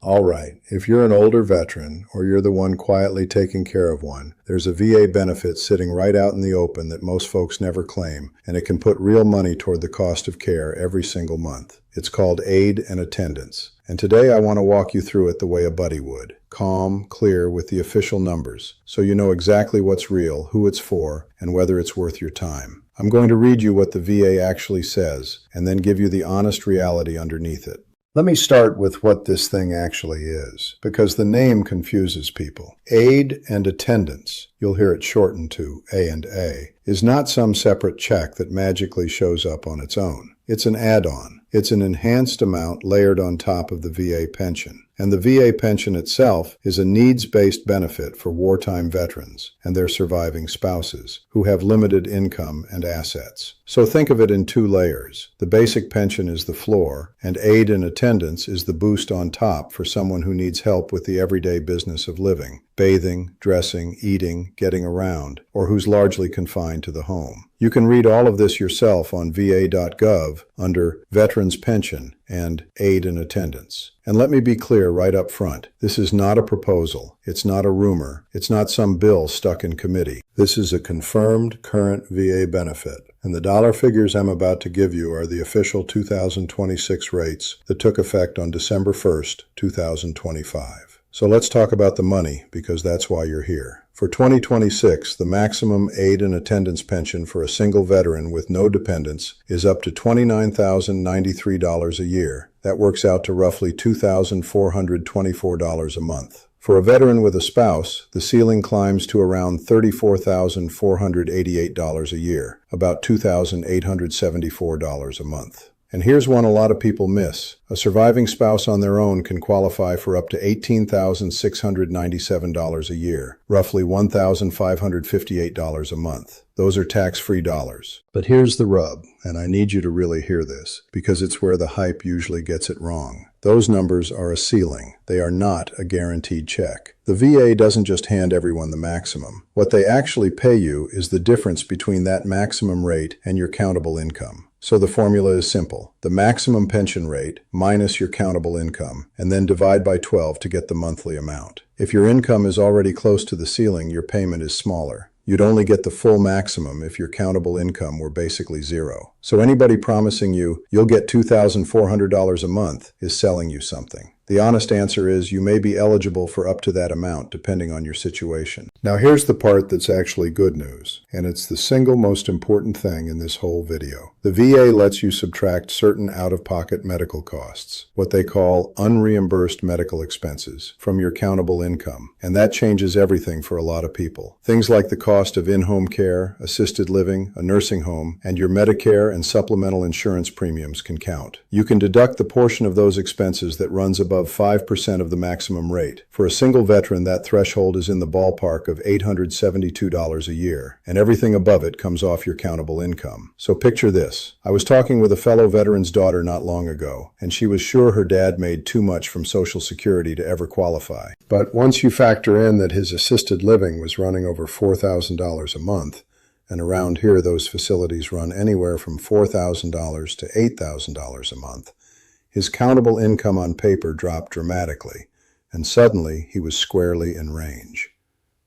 All right, if you're an older veteran or you're the one quietly taking care of one, there's a VA benefit sitting right out in the open that most folks never claim, and it can put real money toward the cost of care every single month. It's called aid and attendance. And today I want to walk you through it the way a buddy would. Calm, clear, with the official numbers, so you know exactly what's real, who it's for, and whether it's worth your time. I'm going to read you what the VA actually says, and then give you the honest reality underneath it. Let me start with what this thing actually is, because the name confuses people. Aid and attendance, you'll hear it shortened to A&A, is not some separate check that magically shows up on its own. It's an add-on. It's an enhanced amount layered on top of the VA pension. And the VA pension itself is a needs-based benefit for wartime veterans and their surviving spouses who have limited income and assets. So think of it in two layers. The basic pension is the floor, and aid and attendance is the boost on top for someone who needs help with the everyday business of living, bathing, dressing, eating, getting around, or who's largely confined to the home. You can read all of this yourself on va.gov under Veterans Pension and Aid and Attendance. And let me be clear right up front, this is not a proposal, it's not a rumor, it's not some bill stuck in committee. This is a confirmed current VA benefit, and the dollar figures I'm about to give you are the official 2026 rates that took effect on December 1st, 2025. So let's talk about the money, because that's why you're here. For 2026, the maximum aid and attendance pension for a single veteran with no dependents is up to $29,093 a year. That works out to roughly $2,424 a month. For a veteran with a spouse, the ceiling climbs to around $34,488 a year, about $2,874 a month. And here's one a lot of people miss. A surviving spouse on their own can qualify for up to $18,697 a year, roughly $1,558 a month. Those are tax-free dollars. But here's the rub, and I need you to really hear this, because it's where the hype usually gets it wrong. Those numbers are a ceiling. They are not a guaranteed check. The VA doesn't just hand everyone the maximum. What they actually pay you is the difference between that maximum rate and your countable income. So the formula is simple. The maximum pension rate minus your countable income, and then divide by 12 to get the monthly amount. If your income is already close to the ceiling, your payment is smaller. You'd only get the full maximum if your countable income were basically zero. So anybody promising you'll get $2,400 a month is selling you something. The honest answer is you may be eligible for up to that amount depending on your situation. Now here's the part that's actually good news, and it's the single most important thing in this whole video. The VA lets you subtract certain out-of-pocket medical costs, what they call unreimbursed medical expenses, from your countable income, and that changes everything for a lot of people. Things like the cost of in-home care, assisted living, a nursing home, and your Medicare and supplemental insurance premiums can count. You can deduct the portion of those expenses that runs above 5% of the maximum rate. For a single veteran, that threshold is in the ballpark of $872 a year, and everything above it comes off your countable income. So picture this. I was talking with a fellow veteran's daughter not long ago, and she was sure her dad made too much from Social Security to ever qualify. But once you factor in that his assisted living was running over $4,000 a month, and around here those facilities run anywhere from $4,000 to $8,000 a month, his countable income on paper dropped dramatically, and suddenly he was squarely in range.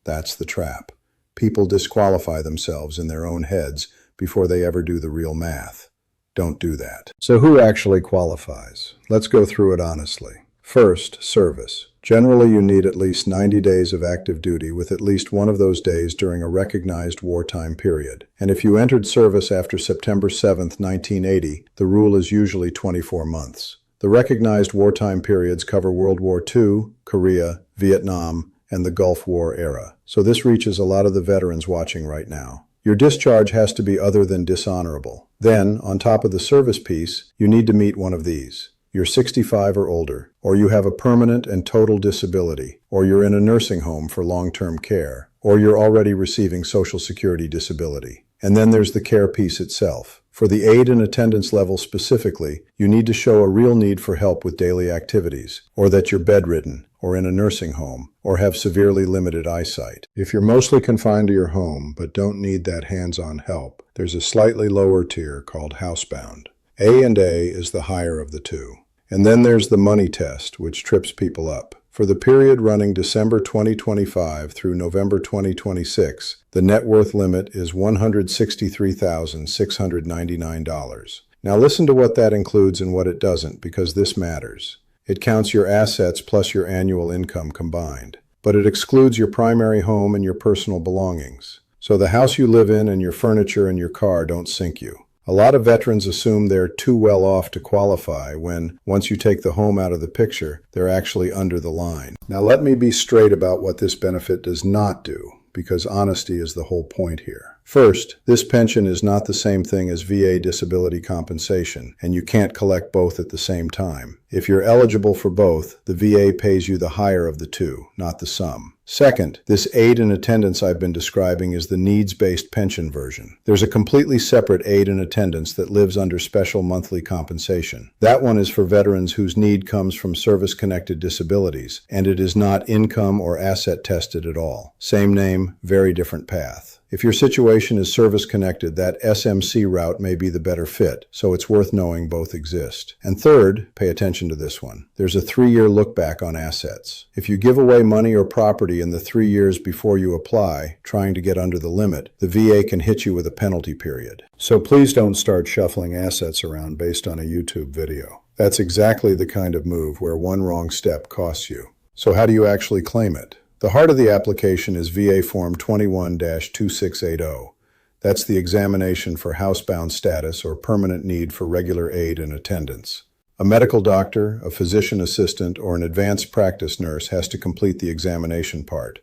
That's the trap. People disqualify themselves in their own heads before they ever do the real math. Don't do that. So who actually qualifies? Let's go through it honestly. First, service. Generally, you need at least 90 days of active duty, with at least one of those days during a recognized wartime period. And if you entered service after September 7, 1980, the rule is usually 24 months. The recognized wartime periods cover World War II, Korea, Vietnam, and the Gulf War era. So this reaches a lot of the veterans watching right now. Your discharge has to be other than dishonorable. Then, on top of the service piece, you need to meet one of these. You're 65 or older, or you have a permanent and total disability, or you're in a nursing home for long-term care, or you're already receiving Social Security disability. And then there's the care piece itself. For the aid and attendance level specifically, you need to show a real need for help with daily activities, or that you're bedridden, or in a nursing home, or have severely limited eyesight. If you're mostly confined to your home but don't need that hands-on help, there's a slightly lower tier called housebound. A&A is the higher of the two. And then there's the money test, which trips people up. For the period running December 2025 through November 2026, the net worth limit is $163,699. Now listen to what that includes and what it doesn't, because this matters. It counts your assets plus your annual income combined, but it excludes your primary home and your personal belongings. So the house you live in and your furniture and your car don't sink you. A lot of veterans assume they're too well off to qualify when, once you take the home out of the picture, they're actually under the line. Now let me be straight about what this benefit does not do, because honesty is the whole point here. First, this pension is not the same thing as VA disability compensation, and you can't collect both at the same time. If you're eligible for both, the VA pays you the higher of the two, not the sum. Second, this aid and attendance I've been describing is the needs-based pension version. There's a completely separate aid and attendance that lives under special monthly compensation. That one is for veterans whose need comes from service-connected disabilities, and it is not income or asset tested at all. Same name, very different path. If your situation is service-connected, that SMC route may be the better fit, so it's worth knowing both exist. And third, pay attention to this one. There's a 3-year look-back on assets. If you give away money or property in the 3 years before you apply, trying to get under the limit, the VA can hit you with a penalty period. So please don't start shuffling assets around based on a YouTube video. That's exactly the kind of move where one wrong step costs you. So how do you actually claim it? The heart of the application is VA Form 21-2680. That's the examination for housebound status or permanent need for regular aid and attendance. A medical doctor, a physician assistant, or an advanced practice nurse has to complete the examination part,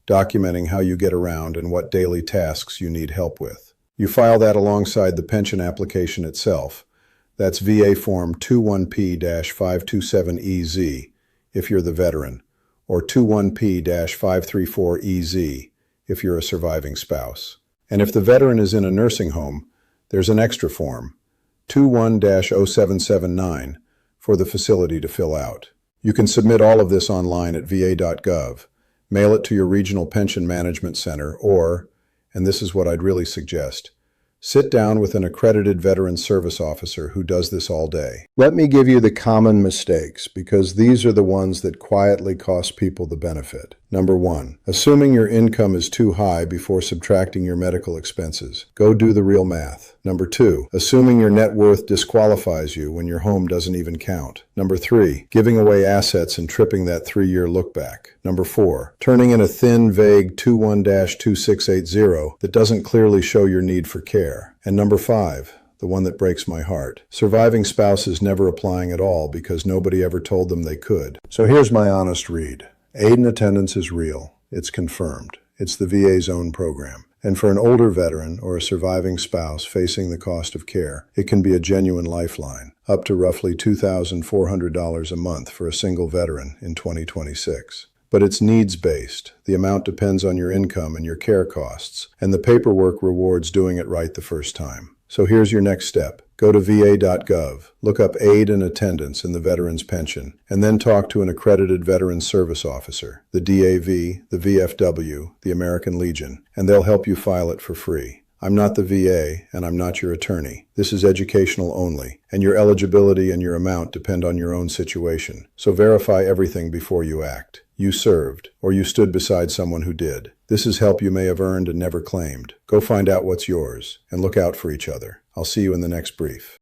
documenting how you get around and what daily tasks you need help with. You file that alongside the pension application itself. That's VA Form 21P-527EZ if you're the veteran, or 21P-534EZ if you're a surviving spouse. And if the veteran is in a nursing home, there's an extra form, 21-0779, for the facility to fill out. You can submit all of this online at va.gov, mail it to your regional pension management center, or, and this is what I'd really suggest, sit down with an accredited veteran service officer who does this all day. Let me give you the common mistakes, because these are the ones that quietly cost people the benefit. Number 1, assuming your income is too high before subtracting your medical expenses. Go do the real math. Number 2, assuming your net worth disqualifies you when your home doesn't even count. Number 3, giving away assets and tripping that 3-year look back. Number 4, turning in a thin, vague 21-2680 that doesn't clearly show your need for care. And number 5, the one that breaks my heart, surviving spouses never applying at all because nobody ever told them they could. So here's my honest read. Aid and attendance is real. It's confirmed. It's the VA's own program. And for an older veteran or a surviving spouse facing the cost of care, it can be a genuine lifeline, up to roughly $2,400 a month for a single veteran in 2026. But it's needs-based. The amount depends on your income and your care costs, and the paperwork rewards doing it right the first time. So here's your next step. Go to va.gov, look up aid and attendance in the veteran's pension, and then talk to an accredited veteran service officer, the DAV, the VFW, the American Legion, and they'll help you file it for free. I'm not the VA, and I'm not your attorney. This is educational only, and your eligibility and your amount depend on your own situation. So verify everything before you act. You served, or you stood beside someone who did. This is help you may have earned and never claimed. Go find out what's yours, and look out for each other. I'll see you in the next brief.